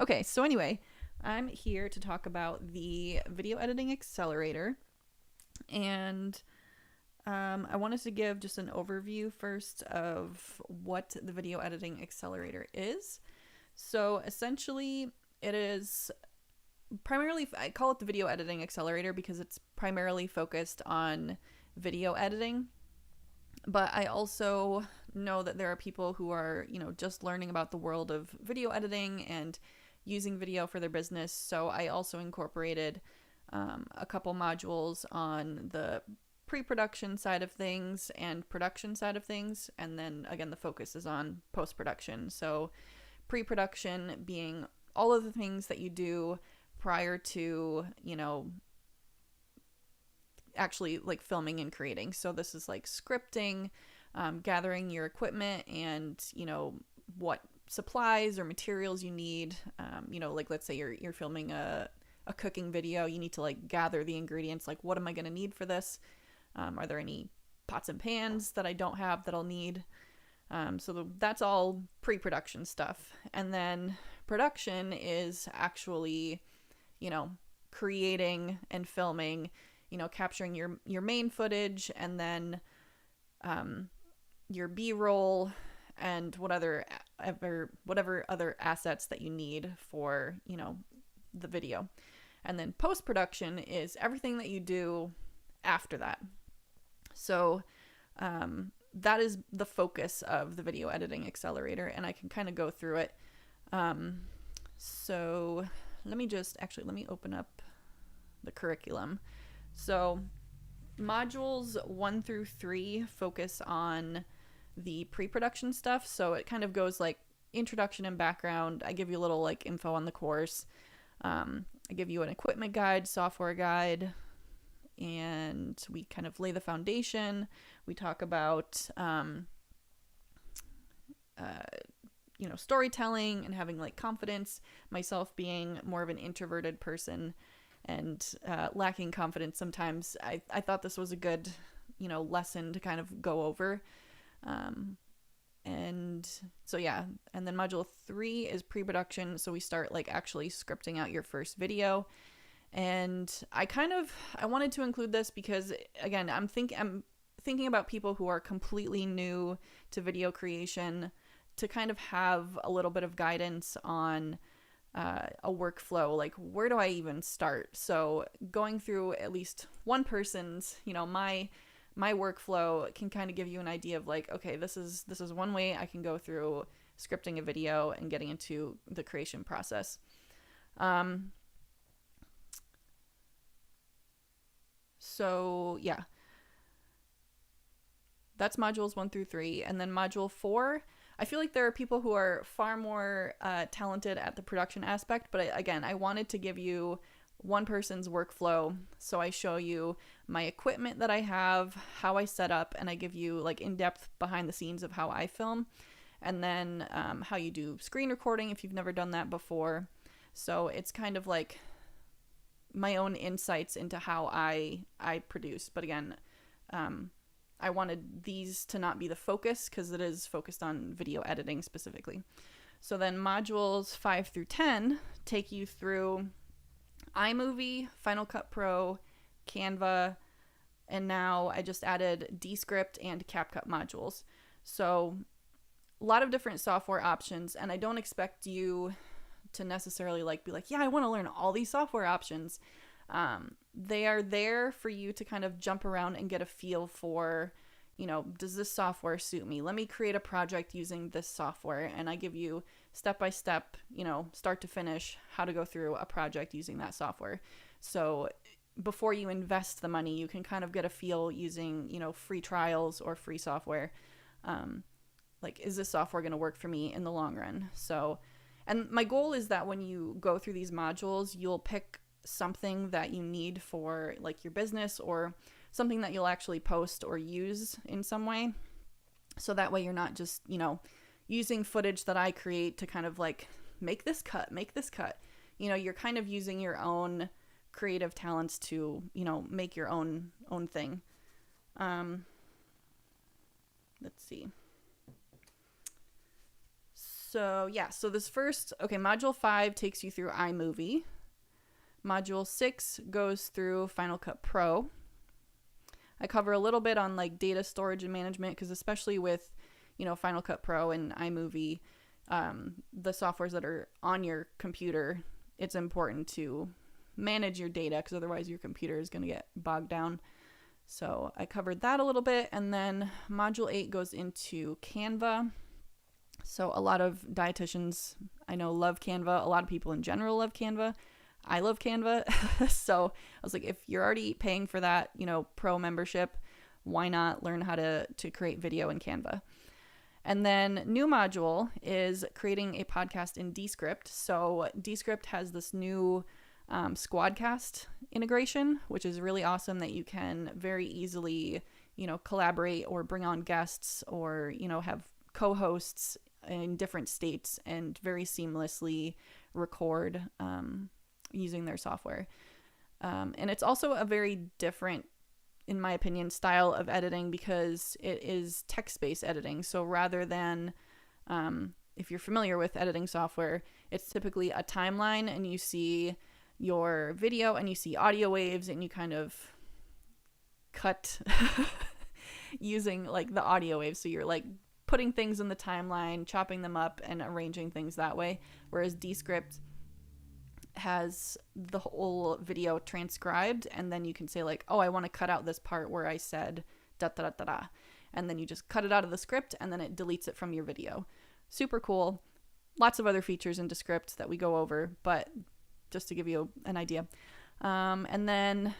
Okay, so anyway, I'm here to talk about the Video Editing Accelerator, and I wanted to give just an overview first of what the Video Editing Accelerator is. So essentially, it is primarily, I call it the Video Editing Accelerator because it's primarily focused on video editing. But I also know that there are people who are, just learning about the world of video editing and using video for their business. So I also incorporated a couple modules on the pre-production side of things and production side of things. And then again, the focus is on post-production. So pre-production being all of the things that you do prior to, actually like filming and creating. So this is like scripting, gathering your equipment and, what supplies or materials you need. Like let's say you're filming a cooking video, you need to like gather the ingredients, like what am I going to need for this? Are there any pots and pans that I don't have that I'll need? That's all pre-production stuff. And then production is actually, creating and filming, capturing your main footage and then your B-roll and whatever other assets that you need for, the video. And then post-production is everything that you do after that. So that is the focus of the Video Editing Accelerator, and I can kind of go through it. So let me open up the curriculum. So modules 1 through 3 focus on the pre-production stuff. So it kind of goes like introduction and background. I give you a little like info on the course. I give you an equipment guide, software guide, and we kind of lay the foundation. We talk about, storytelling and having like confidence. Myself being more of an introverted person and lacking confidence sometimes, I thought this was a good, lesson to kind of go over. And then module 3 is pre-production. So we start like actually scripting out your first video. And I wanted to include this because again, I'm thinking about people who are completely new to video creation to kind of have a little bit of guidance on a workflow, like where do I even start? So going through at least one person's, my workflow can kind of give you an idea of like, okay, this is one way I can go through scripting a video and getting into the creation process. So yeah, that's modules 1 through 3. And then module 4, I feel like there are people who are far more talented at the production aspect, but I wanted to give you one person's workflow. So I show you my equipment that I have, how I set up, and I give you like in-depth behind the scenes of how I film, and then how you do screen recording if you've never done that before. So it's kind of like my own insights into how I produce. But again, I wanted these to not be the focus because it is focused on video editing specifically. So then modules 5 through 10 take you through iMovie, Final Cut Pro, Canva, and now I just added Descript and CapCut modules. So a lot of different software options, and I don't expect you to necessarily like be like, yeah, I want to learn all these software options. They are there for you to kind of jump around and get a feel for, does this software suit me? Let me create a project using this software. And I give you step by step, start to finish, how to go through a project using that software. So before you invest the money, you can kind of get a feel using, free trials or free software. Like, is this software going to work for me in the long run? So, and my goal is that when you go through these modules, you'll pick something that you need for like your business or something that you'll actually post or use in some way. So that way you're not just, using footage that I create to kind of like make this cut. You're kind of using your own creative talents to, make your own thing. Let's see. So yeah, so this first, module 5 takes you through iMovie. Module 6 goes through Final Cut Pro. I cover a little bit on like data storage and management, because especially with, Final Cut Pro and iMovie, the softwares that are on your computer, it's important to manage your data, because otherwise your computer is going to get bogged down. So I covered that a little bit. And then module 8 goes into Canva. So a lot of dietitians I know love Canva. A lot of people in general love Canva. I love Canva. So I was like, if you're already paying for that, pro membership, why not learn how to create video in Canva? And then new module is creating a podcast in Descript. So Descript has this new Squadcast integration, which is really awesome, that you can very easily, collaborate or bring on guests or, have co-hosts in different states and very seamlessly record using their software. And it's also a very different, in my opinion, style of editing, because it is text-based editing. So rather than, if you're familiar with editing software, it's typically a timeline and you see your video and you see audio waves and you kind of cut using like the audio waves. So you're like putting things in the timeline, chopping them up and arranging things that way. Whereas Descript has the whole video transcribed, and then you can say like, oh, I want to cut out this part where I said da da da da da, and then you just cut it out of the script and then it deletes it from your video. Super cool. Lots of other features in Descript that we go over, but just to give you an idea. And then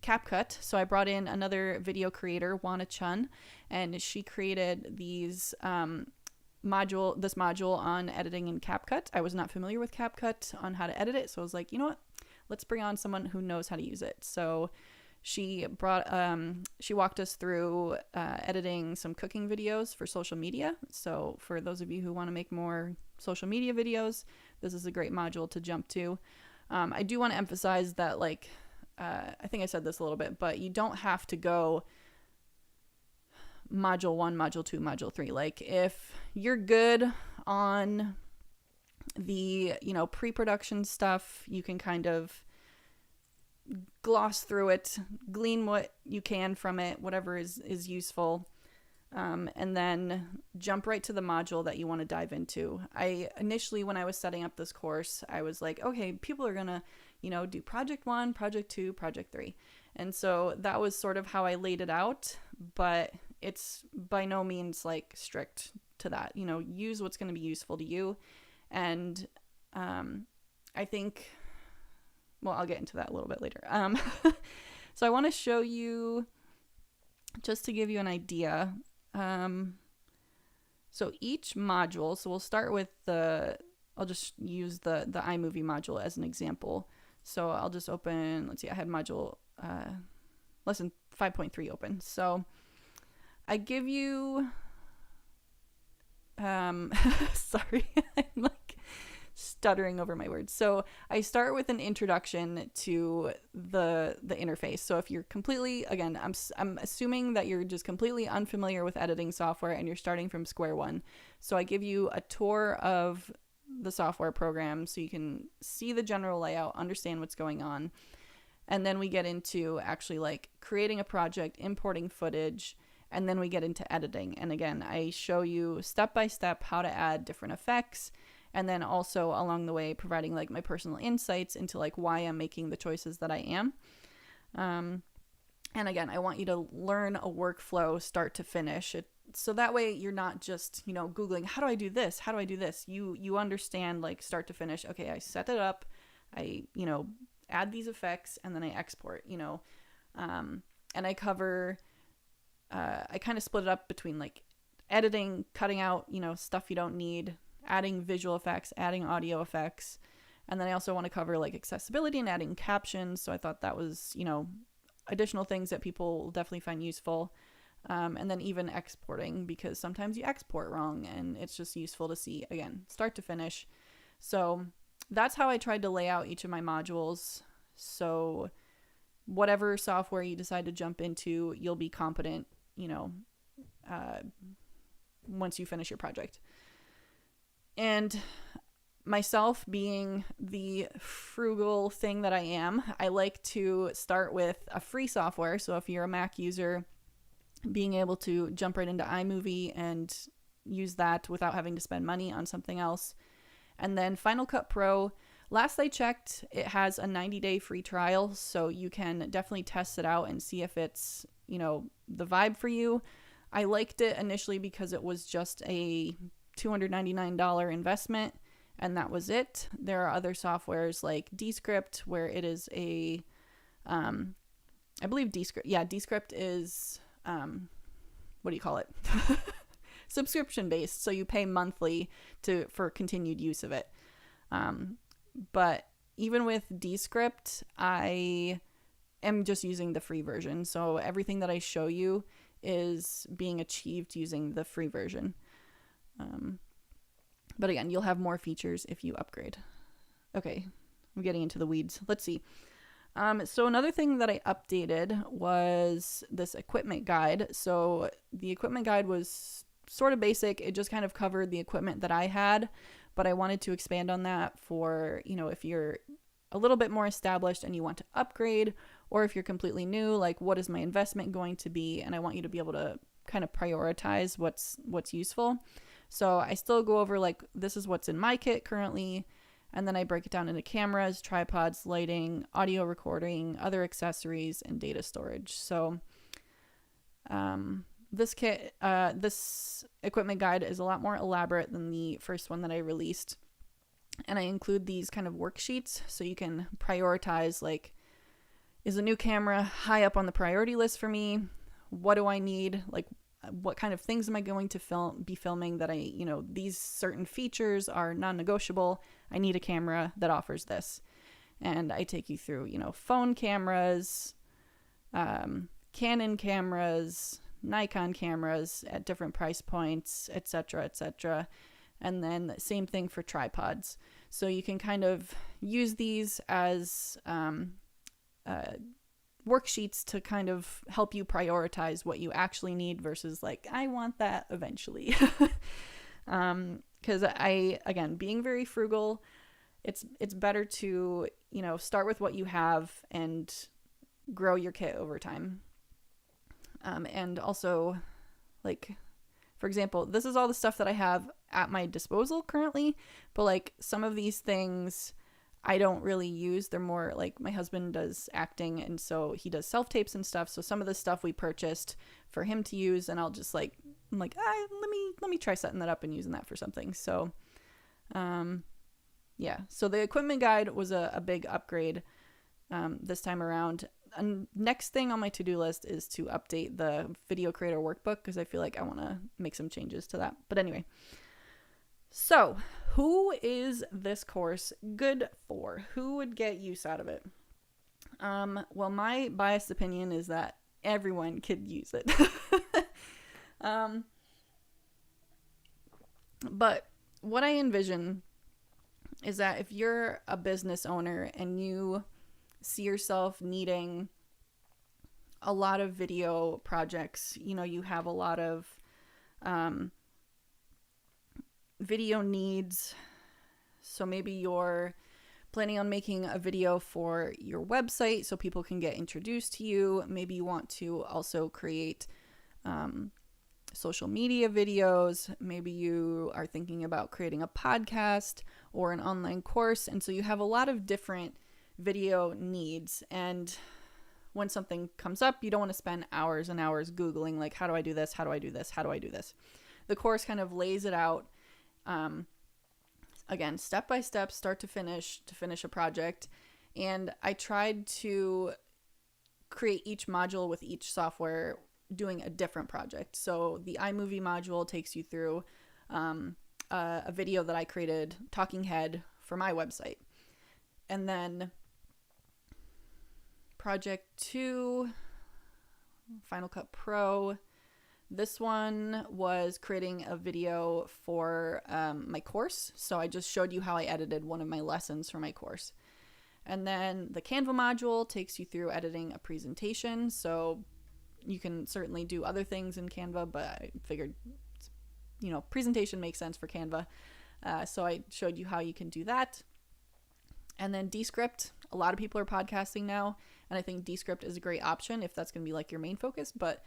CapCut. So I brought in another video creator, Wana Chun, and she created these this module on editing in CapCut. I was not familiar with CapCut on how to edit it, so I was like, you know what? Let's bring on someone who knows how to use it. So she walked us through editing some cooking videos for social media. So for those of you who want to make more social media videos, this is a great module to jump to. I do want to emphasize that, like, I think I said this a little bit, but you don't have to go module 1, module 2, module 3. Like, if you're good on the, pre-production stuff, you can kind of gloss through it, glean what you can from it, whatever is useful, and then jump right to the module that you want to dive into. I initially, when I was setting up this course, I was like, okay, people are gonna, do project 1, project 2, project 3. And so that was sort of how I laid it out, but it's by no means like strict to that. Use what's going to be useful to you. And I think, well, I'll get into that a little bit later. So I want to show you, just to give you an idea. So each module, so we'll start with I'll just use the iMovie module as an example. So I'll just open, let's see, I had module lesson 5.3 open. So I give you, sorry, I'm like stuttering over my words. So I start with an introduction to the interface. So if you're completely, again, I'm assuming that you're just completely unfamiliar with editing software and you're starting from square one. So I give you a tour of the software program so you can see the general layout, understand what's going on. And then we get into actually like creating a project, importing footage, and then we get into editing. And again, I show you step by step how to add different effects, and then also along the way providing like my personal insights into like why I'm making the choices that I am. And again, I want you to learn a workflow start to finish. So that way you're not just, Googling, how do I do this? How do I do this? You understand like start to finish. Okay, I set it up. I, add these effects, and then I export, and I cover, I kind of split it up between like editing, cutting out, stuff you don't need, adding visual effects, adding audio effects. And then I also want to cover like accessibility and adding captions. So I thought that was, additional things that people will definitely find useful. And then even exporting, because sometimes you export wrong and it's just useful to see, again, start to finish. So that's how I tried to lay out each of my modules. So whatever software you decide to jump into, you'll be competent, once you finish your project. And myself being the frugal thing that I am, I like to start with a free software. So if you're a Mac user, being able to jump right into iMovie and use that without having to spend money on something else. And then Final Cut Pro, last I checked, it has a 90-day free trial, so you can definitely test it out and see if it's, the vibe for you. I liked it initially because it was just a $299 investment, and that was it. There are other softwares like Descript, where it is I believe Descript is, what do you call it? Subscription based, so you pay monthly for continued use of it. But even with Descript, I am just using the free version, so everything that I show you is being achieved using the free version. But again, you'll have more features if you upgrade. Okay, I'm getting into the weeds. Let's see. So another thing that I updated was this equipment guide. So the equipment guide was sort of basic. It just kind of covered the equipment that I had, but I wanted to expand on that for, if you're a little bit more established and you want to upgrade, or if you're completely new, like what is my investment going to be? And I want you to be able to kind of prioritize what's useful. So I still go over like, this is what's in my kit currently. And then I break it down into cameras, tripods, lighting, audio recording, other accessories, and data storage. So this equipment guide is a lot more elaborate than the first one that I released. And I include these kind of worksheets so you can prioritize, like, is a new camera high up on the priority list for me? What do I need? Like, what kind of things am I going to be filming that these certain features are non-negotiable. I need a camera that offers this. And I take you through, phone cameras, Canon cameras, Nikon cameras at different price points, etc., etc. And then same thing for tripods. So you can kind of use these as worksheets to kind of help you prioritize what you actually need versus like, I want that eventually. Because again, being very frugal, it's better to, start with what you have and grow your kit over time. And also, like, for example, this is all the stuff that I have at my disposal currently, but like some of these things I don't really use. They're more like, my husband does acting, and so he does self-tapes and stuff. So some of the stuff we purchased for him to use, and I'm like, let me try setting that up and using that for something. So, yeah. So the equipment guide was a big upgrade this time around. And next thing on my to-do list is to update the video creator workbook, because I feel like I want to make some changes to that. But anyway. So, who is this course good for? Who would get use out of it? Well, my biased opinion is that everyone could use it. But what I envision is that if you're a business owner and you see yourself needing a lot of video projects, you have a lot of video needs. So maybe you're planning on making a video for your website so people can get introduced to you. Maybe you want to also create social media videos. Maybe you are thinking about creating a podcast or an online course. And so you have a lot of different video needs. And when something comes up, you don't want to spend hours and hours Googling, like, how do I do this? How do I do this? How do I do this? The course kind of lays it out. Again, step by step, start to finish a project. And I tried to create each module with each software doing a different project. So the iMovie module takes you through a video that I created, talking head, for my website. And then project 2, Final Cut Pro, this one was creating a video for my course. So I just showed you how I edited one of my lessons for my course. And then the Canva module takes you through editing a presentation. So you can certainly do other things in Canva, but I figured, presentation makes sense for Canva. So I showed you how you can do that. And then Descript, a lot of people are podcasting now, and I think Descript is a great option if that's going to be like your main focus. But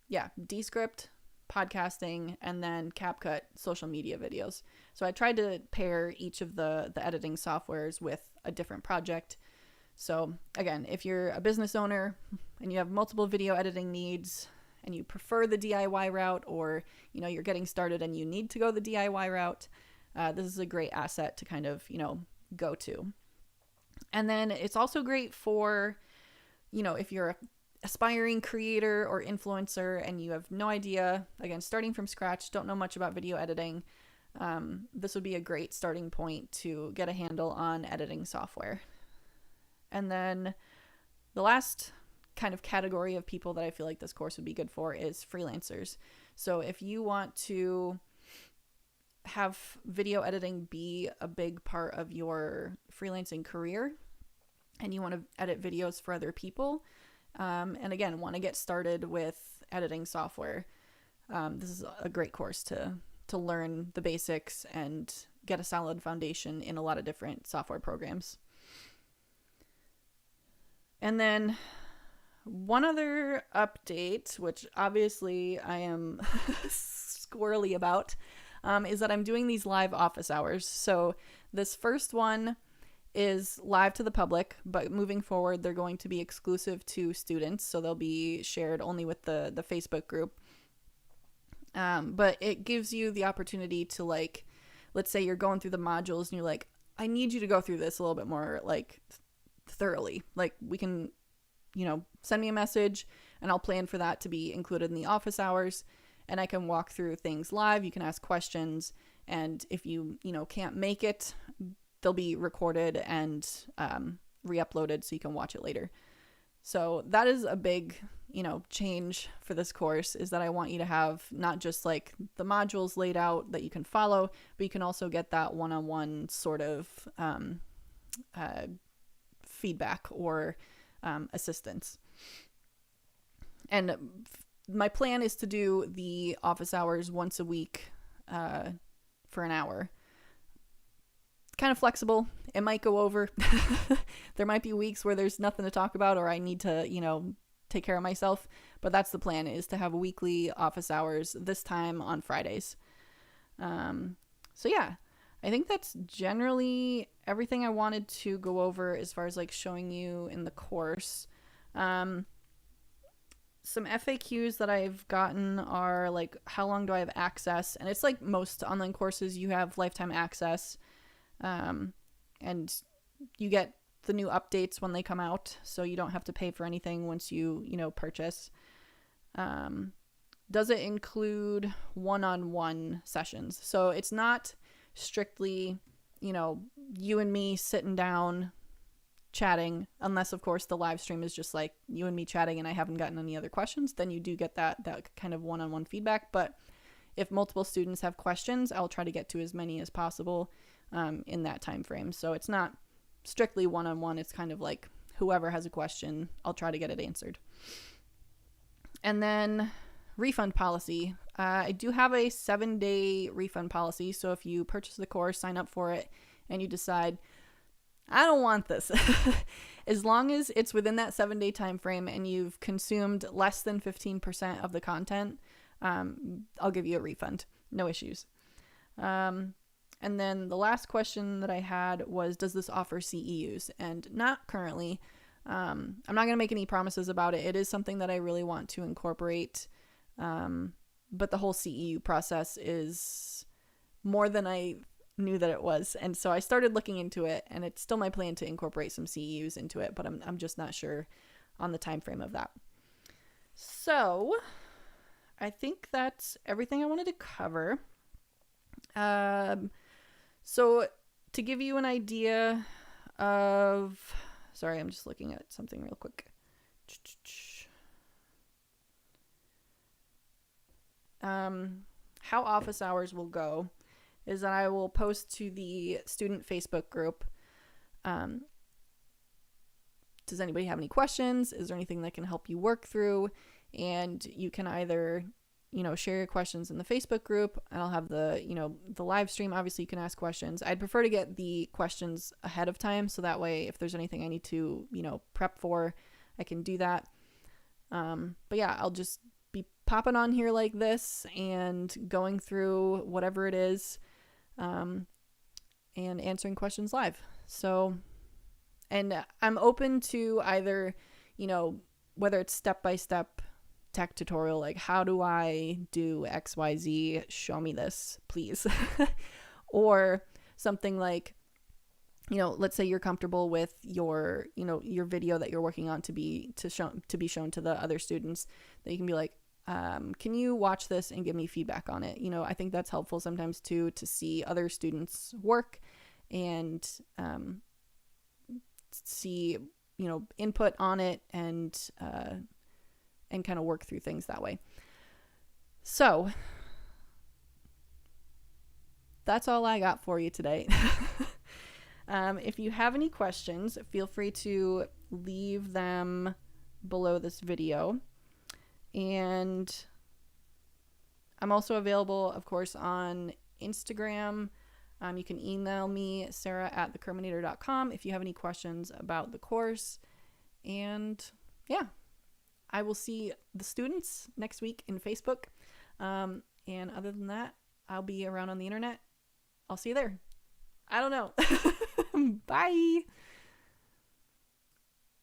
yeah, Descript, podcasting, and then CapCut, social media videos. So I tried to pair each of the editing softwares with a different project. So again, if you're a business owner and you have multiple video editing needs and you prefer the DIY route, or you're getting started and you need to go the DIY route, this is a great asset to kind of go to. And then it's also great for if you're a aspiring creator or influencer and you have no idea, again, starting from scratch, don't know much about video editing, this would be a great starting point to get a handle on editing software. And then the last kind of category of people that I feel like this course would be good for is freelancers. So if you want to have video editing be a big part of your freelancing career and you want to edit videos for other people, and again, want to get started with editing software, this is a great course to learn the basics and get a solid foundation in a lot of different software programs. And then one other update, which obviously I am squirrely about, is that I'm doing these live office hours. So this first one is live to the public, but moving forward, they're going to be exclusive to students. So they'll be shared only with the Facebook group. But it gives you the opportunity to, like, let's say you're going through the modules and you're like, I need you to go through this a little bit more, like, thoroughly. Like, we can, send me a message and I'll plan for that to be included in the office hours, and I can walk through things live. You can ask questions, and if you can't make it, they'll be recorded and re-uploaded so you can watch it later. So that is a big change for this course, is that I want you to have not just like the modules laid out that you can follow, but you can also get that one-on-one sort of feedback or assistance. And my plan is to do the office hours once a week for an hour. Kind of flexible. It might go over. There might be weeks where there's nothing to talk about, or I need to, take care of myself. But that's the plan, is to have weekly office hours, this time on Fridays. So yeah, I think that's generally everything I wanted to go over as far as like showing you in the course. Some FAQs that I've gotten are like, how long do I have access? And it's like most online courses, you have lifetime access. And you get the new updates when they come out, so you don't have to pay for anything once you purchase. Does it include one-on-one sessions? So it's not strictly, you and me sitting down chatting, unless of course the live stream is just like you and me chatting and I haven't gotten any other questions, then you do get that kind of one-on-one feedback. But if multiple students have questions, I'll try to get to as many as possible in that time frame. So it's not strictly one-on-one. It's kind of like whoever has a question, I'll try to get it answered. And then refund policy. I do have a 7-day refund policy. So if you purchase the course, sign up for it, and you decide, I don't want this, as long as it's within that 7-day time frame and you've consumed less than 15% of the content, I'll give you a refund. No issues. And then the last question that I had was, does this offer CEUs? And not currently. I'm not going to make any promises about it. It is something that I really want to incorporate. But the whole CEU process is more than I knew that it was. And so I started looking into it, and it's still my plan to incorporate some CEUs into it, but I'm just not sure on the time frame of that. So I think that's everything I wanted to cover. So to give you an idea of, sorry, I'm just looking at something real quick. How office hours will go is that I will post to the student Facebook group. Does anybody have any questions? Is there anything that can help you work through? And you can either, share your questions in the Facebook group, and I'll have the live stream. Obviously, you can ask questions. I'd prefer to get the questions ahead of time, so that way if there's anything I need to, prep for, I can do that. But yeah, I'll just be popping on here like this and going through whatever it is, and answering questions live. So, and I'm open to either, whether it's step-by-step tech tutorial, like how do I do XYZ, show me this, please. Or something like, let's say you're comfortable with your video that you're working on to be shown to the other students, that you can be like, can you watch this and give me feedback on it? I think that's helpful sometimes too, to see other students' work and see, input on it, and kind of work through things that way. So that's all I got for you today. If you have any questions, feel free to leave them below this video. And I'm also available, of course, on Instagram. You can email me, sarah@thekerminator.com, if you have any questions about the course. And yeah, I will see the students next week in Facebook. And other than that, I'll be around on the internet. I'll see you there. I don't know. Bye.